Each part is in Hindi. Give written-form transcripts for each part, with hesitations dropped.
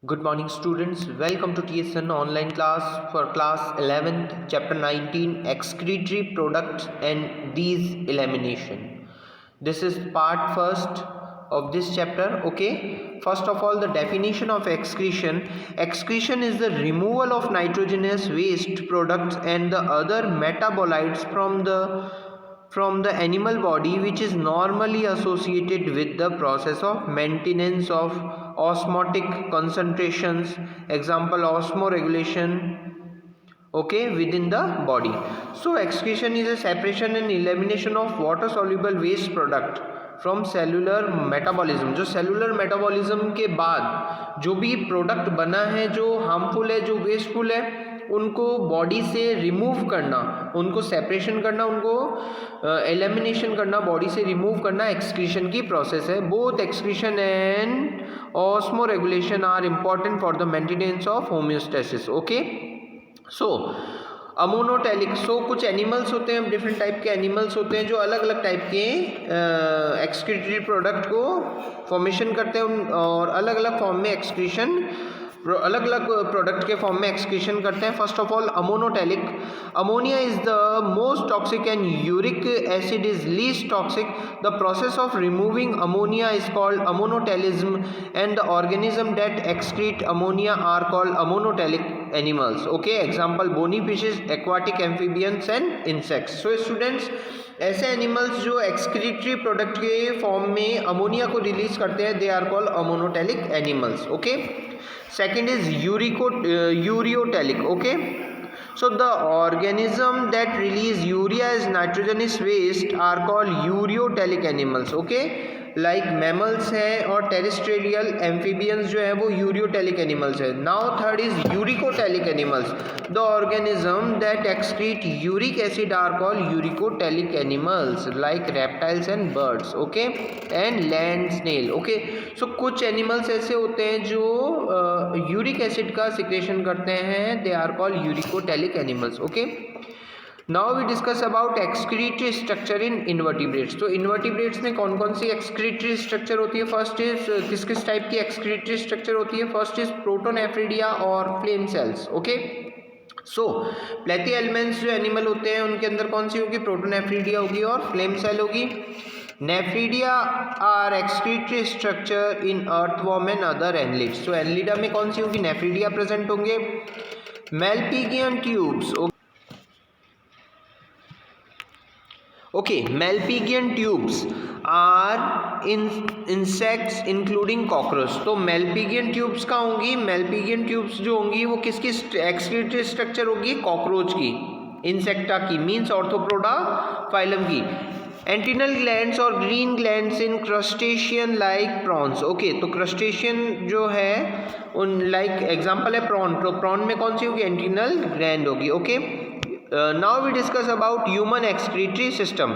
Good morning students, welcome to TSN online class for class 11th chapter 19 excretory products and these elimination. This is part first of this chapter. Okay, first of all, the definition of excretion. Excretion is the removal of nitrogenous waste products and the other metabolites from the animal body, which is normally associated with the process of maintenance of osmotic concentrations, example osmoregulation, okay, within the body. So excretion is a separation and elimination of water soluble waste product from cellular metabolism. जो सेलुलर मेटाबॉलिज्म के बाद जो भी प्रोडक्ट बना है, जो हार्मफुल है, जो वेस्टफुल है, उनको बॉडी से रिमूव करना, उनको सेपरेशन करना, उनको एलिमिनेशन करना, बॉडी से रिमूव करना एक्सक्रीशन की प्रोसेस है. Both excretion and osmoregulation are important for the maintenance of homeostasis. Okay, so ammonotelic. So कुछ एनिमल्स होते हैं, डिफरेंट टाइप के एनिमल्स होते हैं जो अलग अलग टाइप के एक्सक्रीटरी प्रोडक्ट को फॉर्मेशन करते हैं और अलग अलग फॉर्म में एक्सक्रीशन, अलग अलग प्रोडक्ट के फॉर्म में एक्सक्रीशन करते हैं. First of all ammonotelic. Ammonia is the most toxic and uric acid is least toxic. The process of removing ammonia is called ammonotelism and the organism that excrete ammonia are called ammonotelic animals. Okay, example bony fishes, aquatic amphibians and insects. So students, ऐसे एनिमल्स जो एक्सक्रीटरी प्रोडक्ट के फॉर्म में अमोनिया को रिलीज करते हैं, they are called ammonotelic animals. Okay, second is ureotelic. Okay, so the organism that release urea as nitrogenous waste are called ureotelic animals. Okay, like mammals हैं और टेरेस्ट्रियल एम्फीबियंस जो है वो यूरियोटेलिक एनिमल्स है. Now third is uricotelic animals. The organism that excrete uric acid are called uricotelic animals like reptiles and birds. Okay, and land snail. Okay, so कुछ एनिमल्स ऐसे होते हैं जो यूरिक एसिड का सिक्रेशन करते हैं, they are called uricotelic animals. Okay, now we discuss about excretory structure in invertebrates. तो इन्वर्टिब्रेट्स में कौन कौन सी एक्सक्रीटरी स्ट्रक्चर होती है? फर्स्ट इज किस किस टाइप की एक्सक्रीटरी स्ट्रक्चर होती है? फर्स्ट इज प्रोटोनेफ्रिडिया और फ्लेम सेल्स. ओके, सो प्लेथी एलिमेंट्स जो एनिमल होते हैं उनके अंदर कौन सी होगी? प्रोटोनेफ्रिडिया होगी और फ्लेम सेल होगी. Nephridia are excretory structure in earthworm and other annelids. तो एनलिडा में कौन सी होगी? नेफ्रिडिया प्रेजेंट होंगे. Malpighian tubes. Okay, Malpighian tubes are in insects including cockroach. तो Malpighian tubes का होंगी? Malpighian tubes जो होंगी वो किसकी एक्सक्रीटरी स्ट्रक्चर होगी? कॉकरोच की, इंसेक्टा की, मीन्स ऑर्थोपोडा फाइलम की. एंटिनल ग्लैंड्स और ग्रीन ग्लैंड्स इन क्रस्टेशियन लाइक प्रॉन्स. ओके, तो क्रस्टेशियन जो है उन लाइक एग्जाम्पल है प्रॉन. तो प्रॉन में कौन सी होगी? एंटिनल ग्लैंड होगी. Okay, now we discuss about human excretory system.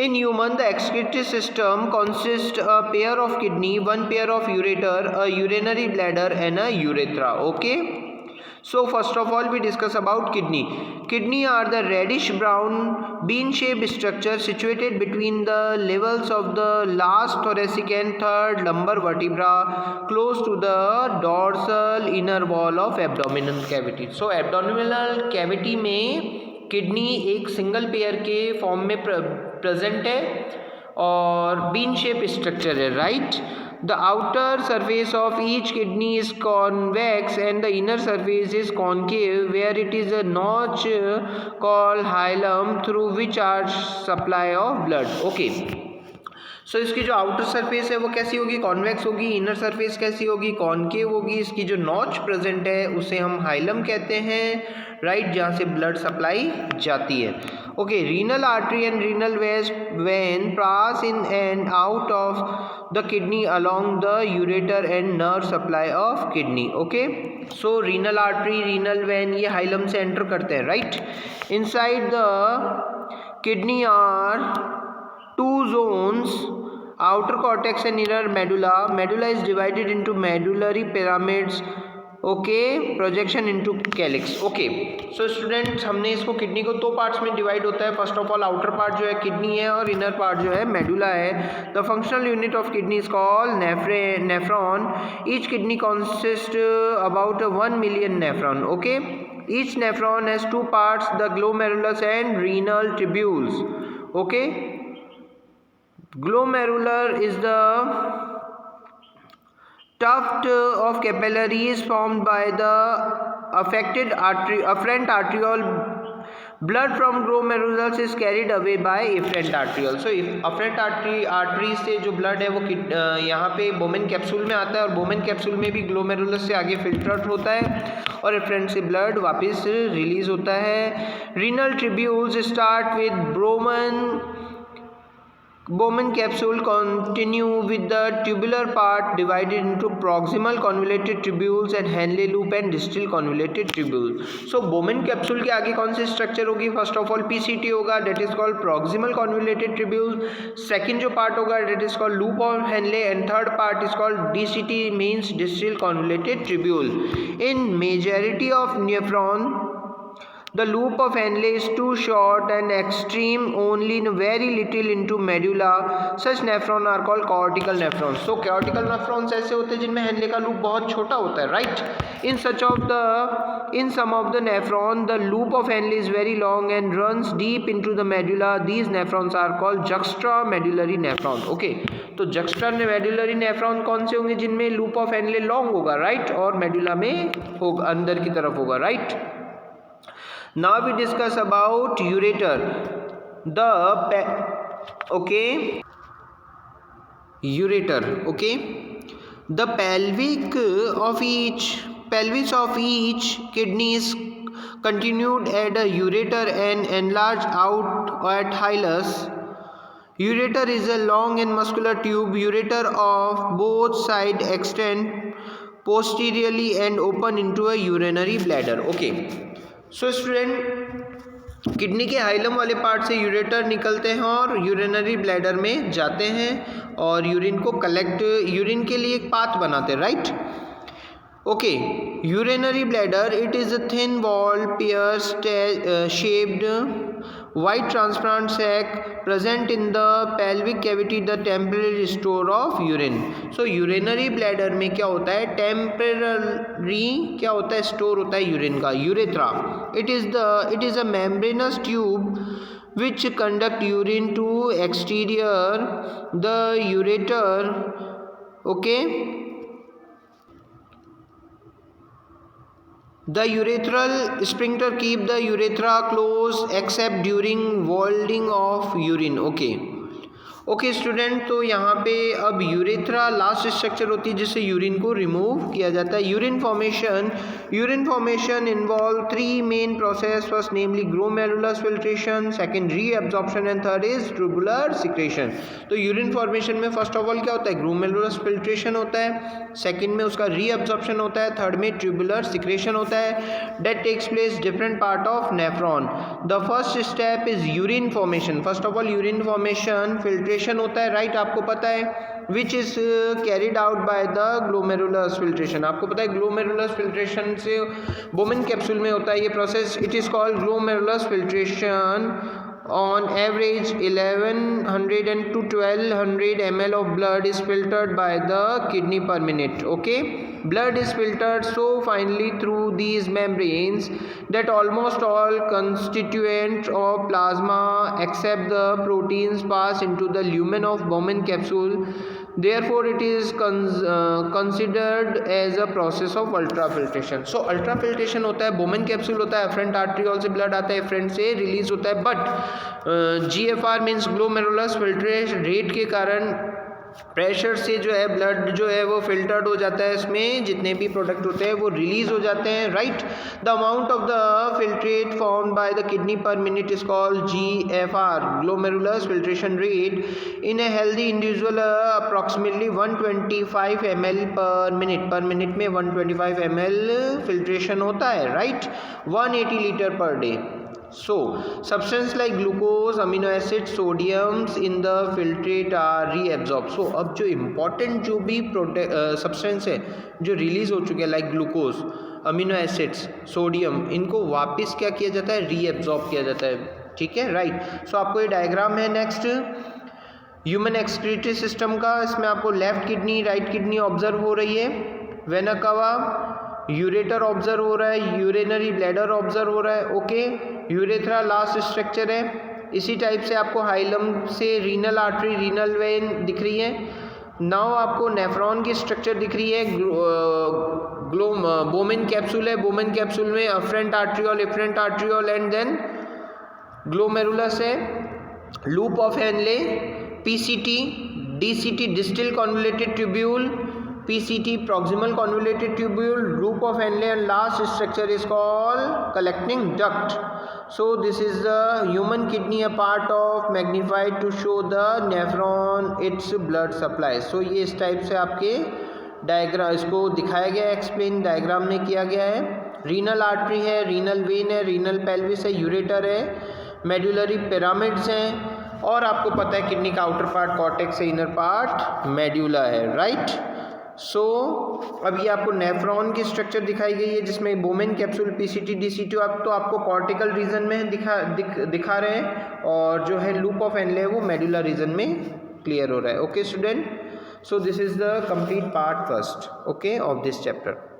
In human, the excretory system consists a pair of kidney, one pair of ureter, a urinary bladder and a urethra. Okay, so first of all we discuss about kidney. Kidney are the reddish brown bean shaped structure situated between the levels of the last thoracic and third lumbar vertebra close to the dorsal inner wall of abdominal cavity. So abdominal cavity में किडनी एक सिंगल पेयर के फॉर्म में प्रेजेंट है और बीन शेप स्ट्रक्चर है. Right, the outer surface of each kidney is convex and the inner surface is concave where it is a notch called hilum through which are supply of blood. Okay, so इसकी जो आउटर सरफेस है वो कैसी होगी? कॉन्वेक्स होगी. इनर सरफेस कैसी होगी? कॉन्केव होगी. इसकी जो नॉच प्रेजेंट है उसे हम हाइलम कहते हैं. राइट, जहाँ से ब्लड सप्लाई जाती है. Okay, renal artery and renal vein pass in and out of the kidney along the ureter and nerve supply of kidney. Okay, so renal artery, renal vein ये हाइलम से एंटर करते हैं. Right, inside the kidney are two zones, outer cortex and inner medulla. Medulla is divided into medullary pyramids okay, projection into calyx. Okay, so students हमने इसको किडनी को दो पार्ट्स में डिवाइड होता है। First of all outer part जो है किडनी है और इनर पार्ट जो है मेडुला है। The functional unit of kidney is called nephron. Each kidney consist about 1 million nephron. Okay, each nephron has two parts, the glomerulus and renal tubules. Okay, glomerular is the tuft of capillaries formed by the afferent arteriole. Blood from glomerulus is carried away by efferent arteriole. So afferent artery से जो blood है वो यहाँ पे बोमेन कैप्सूल में आता है और बोमेन कैप्सूल में भी ग्लोमेरुलस से आगे फिल्टर होता है और efferent से blood वापस रिलीज होता है। Renal tubules start with Bowman capsule continue with the tubular part divided into proximal convoluted tubules and Henle loop and distal convoluted tubules. So Bowman capsule के आगे कौन सी स्ट्रक्चर होगी? फर्स्ट ऑफ ऑल PCT होगा, that is called proximal convoluted tubule. Second जो पार्ट होगा that is called loop of Henle and third part is called DCT, means distal convoluted tubule. In majority of nephron, the loop of Henle is too short and extreme only very little into medulla. Such nephrons are called cortical nephrons. So cortical nephrons ऐसे होते हैं जिनमें Henle का loop बहुत छोटा होता है, right? In some of the nephron, the loop of Henle is very long and runs deep into the medulla. These nephrons are called juxtamedullary nephrons. Okay, तो juxtamedullary nephron कौन से होंगे? जिनमें loop of Henle long होगा, right? और medulla में होगा, अंदर की तरफ होगा, right? Now we discuss about ureter. Ureter. Okay, the pelvis of each kidney is continued at a ureter and enlarged out at hilus. Ureter is a long and muscular tube. Ureter of both sides extend posteriorly and open into a urinary bladder. Okay, so student kidney के हाइलम वाले पार्ट से यूरेटर निकलते हैं और यूरिनरी ब्लैडर में जाते हैं और यूरिन को यूरिन के लिए एक पाथ बनाते हैं, right? Okay, urinary bladder, it is a thin walled pear shaped white transparent sac present in the pelvic cavity, the temporary store of urine. So urinary bladder में क्या होता है? टेम्पररी क्या होता है? स्टोर होता है यूरिन का, urethra. It is a membranous tube which conduct urine to exterior the ureter. Okay, the urethral sphincter keep the urethra closed except during wallowing of urine. Okay student, तो यहाँ पे अब यूरेथ्रा लास्ट स्ट्रक्चर होती है जिससे यूरिन को रिमूव किया जाता है. Urine formation involve 3 main process. First namely glomerulus filtration, second reabsorption and third is tubular secretion. तो यूरिन फॉर्मेशन में फर्स्ट ऑफ ऑल क्या होता है? ग्लोमेरुलस फिल्ट्रेशन होता है, सेकंड में उसका रीअब्जॉर्प्शन होता है, थर्ड में ट्यूबुलर सिक्रेशन होता है. That takes place different part of nephron. The first step is urine formation. First of all urine formation filtration होता है, राइट? आपको पता है which is carried out by the glomerulus filtration. आपको पता है ग्लोमेरुलस फिल्ट्रेशन से बोमेन कैप्सूल में होता है ये process. It is called glomerulus filtration. On average 1100 and to 1200 ml of blood is filtered by the kidney per minute. Okay, blood is filtered so finely through these membranes that almost all constituents of plasma except the proteins pass into the lumen of Bowman capsule. Therefore it is considered as a process of ultrafiltration. So ultrafiltration होता है, बोमेन कैप्सूल होता है, एफरेंट आर्टरियोल से ब्लड आता है, एफरेंट से रिलीज होता है. But GFR means glomerulus filtration rate के कारण प्रेशर से जो है ब्लड जो है वो फिल्टर्ड हो जाता है, इसमें जितने भी प्रोडक्ट होते हैं वो रिलीज हो जाते हैं, right? The amount of the filtrate formed by the kidney पर minute is called GFR, glomerulus filtration rate. In a healthy individual approximately 125 ml पर मिनट में 125 ml फिल्ट्रेशन होता है, right? 180 litre per day. So substance like glucose, amino acid, sodiums in the filtrate are reabsorbed. So अब जो important जो भी substance है जो release हो चुके हैं like glucose, amino acids, sodium, इनको वापस क्या किया जाता है, reabsorb किया जाता है, ठीक है, राइट। सो आपको ये डायग्राम है नेक्स्ट ह्यूमन एक्सक्रीटरी सिस्टम का। इसमें आपको left kidney, right kidney observe हो रही है, वेना कवा, यूरेटर ऑब्जर्व हो रहा है, यूरिनरी ब्लैडर ऑब्जर्व हो रहा है, ओके। यूरेथ्रा लास्ट स्ट्रक्चर है। इसी टाइप से आपको हाइलम से रीनल आर्टरी, रीनल वेन दिख रही है। नाउ आपको नेफ्रॉन की स्ट्रक्चर दिख रही है। बोमेन कैप्सूल है, बोमेन कैप्सूल में afferent arteriole, efferent arteriole and then glomerulus है। Loop of Henle, PCT, DCT distal convoluted tubule, PCT proximal convoluted tubule, loop of Henle, and last structure is called collecting duct. So this is the human kidney, a part of magnified to show the nephron its blood supply. So ये इस टाइप से आपके डायग्राम इसको दिखाया गया है, एक्सप्लेन डायग्राम में किया गया है। रीनल आर्टरी है, रीनल वेन है, रीनल पेल्विस है, यूरेटर है, मेडुलरी पिरामिड्स हैं, और आपको पता है किडनी का आउटर पार्ट कॉर्टेक्स है, इनर पार्ट मेड्यूला है, राइट। सो अब ये आपको नेफ्रॉन की स्ट्रक्चर दिखाई गई है जिसमें बोमेन कैप्सूल, पीसीटी, डीसीटी तो आपको कॉर्टिकल रीजन में दिखा रहे हैं, और जो है लूप ऑफ हेनले वो मेडुला रीजन में क्लियर हो रहा है, okay student. So this is the complete part first, okay, of this chapter.